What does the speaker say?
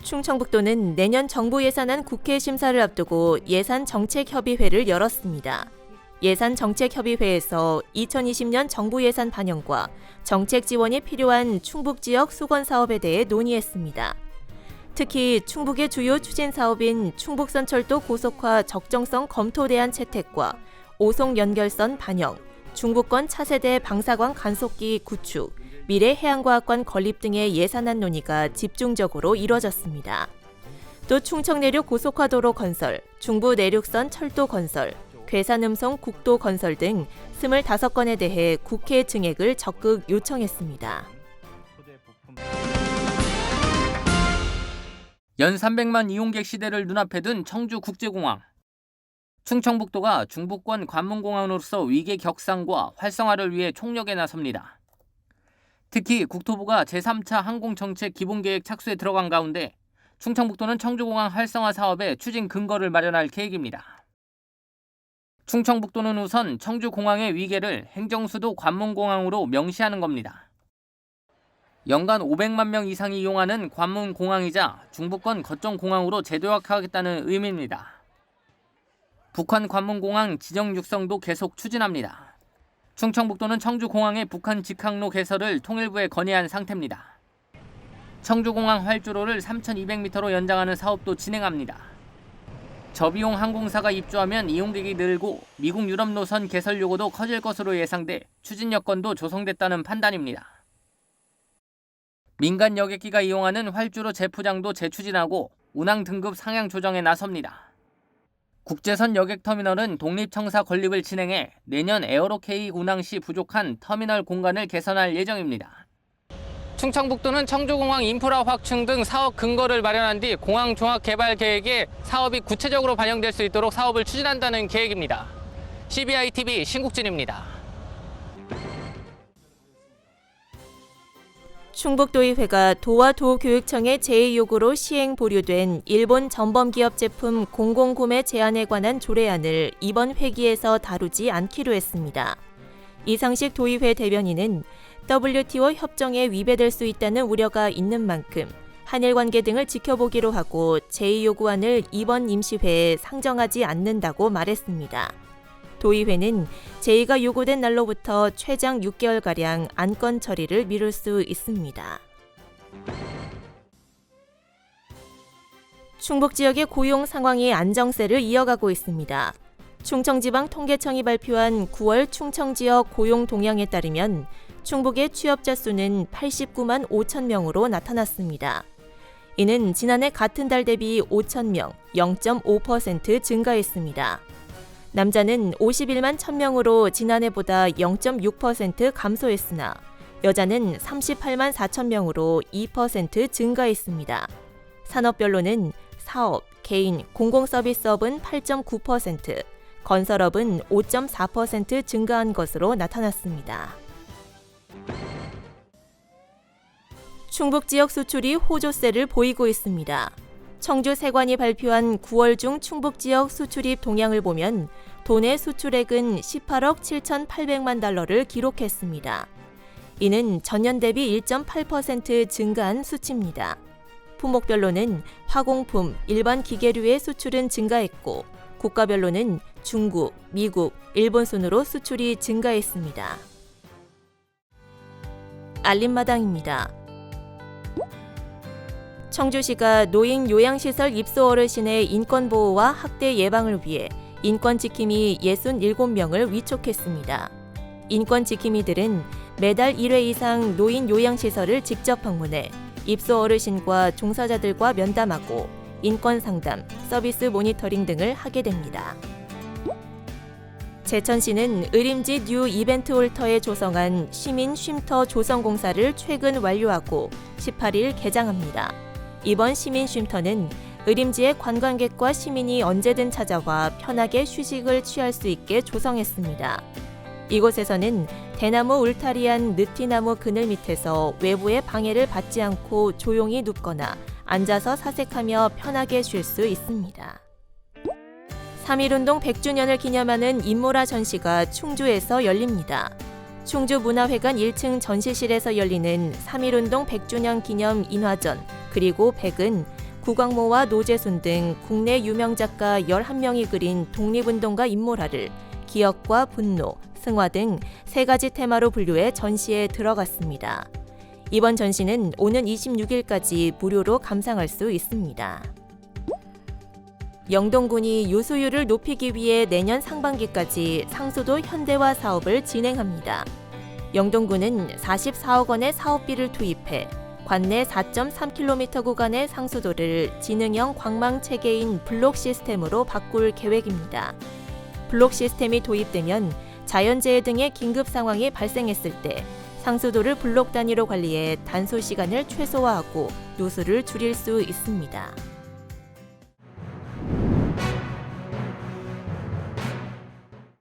충청북도는 내년 정부 예산안 국회 심사를 앞두고 예산정책협의회를 열었습니다. 예산정책협의회에서 2020년 정부 예산 반영과 정책 지원이 필요한 충북 지역 수건 사업에 대해 논의했습니다. 특히 충북의 주요 추진 사업인 충북선철도 고속화 적정성 검토 대안 채택과 오송 연결선 반영, 중부권 차세대 방사광 간속기 구축, 미래 해양과학관 건립 등의 예산안 논의가 집중적으로 이뤄졌습니다. 또 충청 내륙 고속화도로 건설, 중부 내륙선 철도 건설, 괴산 음성 국도 건설 등 25건에 대해 국회 증액을 적극 요청했습니다. 연 300만 이용객 시대를 눈앞에 둔 청주국제공항. 충청북도가 중부권 관문공항으로서 위계 격상과 활성화를 위해 총력에 나섭니다. 특히 국토부가 제3차 항공정책 기본계획 착수에 들어간 가운데 충청북도는 청주공항 활성화 사업의 추진 근거를 마련할 계획입니다. 충청북도는 우선 청주공항의 위계를 행정수도 관문공항으로 명시하는 겁니다. 연간 500만 명 이상이 이용하는 관문공항이자 중부권 거점공항으로 재도약하겠다는 의미입니다. 북한 관문공항 지정 육성도 계속 추진합니다. 충청북도는 청주공항의 북한 직항로 개설을 통일부에 건의한 상태입니다. 청주공항 활주로를 3,200m로 연장하는 사업도 진행합니다. 저비용 항공사가 입주하면 이용객이 늘고 미국 유럽 노선 개설 요구도 커질 것으로 예상돼 추진 여건도 조성됐다는 판단입니다. 민간 여객기가 이용하는 활주로 재포장도 재추진하고 운항 등급 상향 조정에 나섭니다. 국제선 여객터미널은 독립청사 건립을 진행해 내년 에어로케이 운항 시 부족한 터미널 공간을 개선할 예정입니다. 충청북도는 청주공항 인프라 확충 등 사업 근거를 마련한 뒤 공항 종합개발 계획에 사업이 구체적으로 반영될 수 있도록 사업을 추진한다는 계획입니다. CBI-TV 신국진입니다. 충북도의회가 도와 도교육청의 제의 요구로 시행 보류된 일본 전범기업 제품 공공구매 제한에 관한 조례안을 이번 회기에서 다루지 않기로 했습니다. 이상식 도의회 대변인은 WTO 협정에 위배될 수 있다는 우려가 있는 만큼 한일 관계 등을 지켜보기로 하고 제의 요구안을 이번 임시회에 상정하지 않는다고 말했습니다. 도의회는 제의가 요구된 날로부터 최장 6개월가량 안건 처리를 미룰 수 있습니다. 충북 지역의 고용 상황이 안정세를 이어가고 있습니다. 충청지방통계청이 발표한 9월 충청 지역 고용 동향에 따르면 충북의 취업자 수는 89만 5천 명으로 나타났습니다. 이는 지난해 같은 달 대비 5천 명, 0.5% 증가했습니다. 남자는 51만 1,000명으로 지난해보다 0.6% 감소했으나 여자는 38만 4천 명으로 2% 증가했습니다. 산업별로는 사업, 개인, 공공서비스업은 8.9%, 건설업은 5.4% 증가한 것으로 나타났습니다. 충북 지역 수출이 호조세를 보이고 있습니다. 청주 세관이 발표한 9월 중 충북 지역 수출입 동향을 보면 도내 수출액은 18억 7,800만 달러를 기록했습니다. 이는 전년 대비 1.8% 증가한 수치입니다. 품목별로는 화공품, 일반 기계류의 수출은 증가했고 국가별로는 중국, 미국, 일본 순으로 수출이 증가했습니다. 알림마당입니다. 청주시가 노인 요양시설 입소 어르신의 인권보호와 학대 예방을 위해 인권지킴이 67명을 위촉했습니다. 인권지킴이들은 매달 1회 이상 노인 요양시설을 직접 방문해 입소 어르신과 종사자들과 면담하고 인권상담, 서비스 모니터링 등을 하게 됩니다. 제천시는 의림지 뉴 이벤트홀터에 조성한 시민 쉼터 조성 공사를 최근 완료하고 18일 개장합니다. 이번 시민 쉼터는 의림지에 관광객과 시민이 언제든 찾아와 편하게 휴식을 취할 수 있게 조성했습니다. 이곳에서는 대나무 울타리한 느티나무 그늘 밑에서 외부의 방해를 받지 않고 조용히 눕거나 앉아서 사색하며 편하게 쉴 수 있습니다. 3.1운동 100주년을 기념하는 인모라 전시가 충주에서 열립니다. 충주문화회관 1층 전시실에서 열리는 3.1운동 100주년 기념 인화전 그리고 100은 구광모와 노재순 등 국내 유명 작가 11명이 그린 독립운동가 인물화를 기억과 분노, 승화 등 3가지 테마로 분류해 전시에 들어갔습니다. 이번 전시는 오는 26일까지 무료로 감상할 수 있습니다. 영동군이 유수율을 높이기 위해 내년 상반기까지 상수도 현대화 사업을 진행합니다. 영동군은 44억 원의 사업비를 투입해 관내 4.3km 구간의 상수도를 지능형 광망 체계인 블록 시스템으로 바꿀 계획입니다. 블록 시스템이 도입되면 자연재해 등의 긴급 상황이 발생했을 때 상수도를 블록 단위로 관리해 단소 시간을 최소화하고 누수를 줄일 수 있습니다.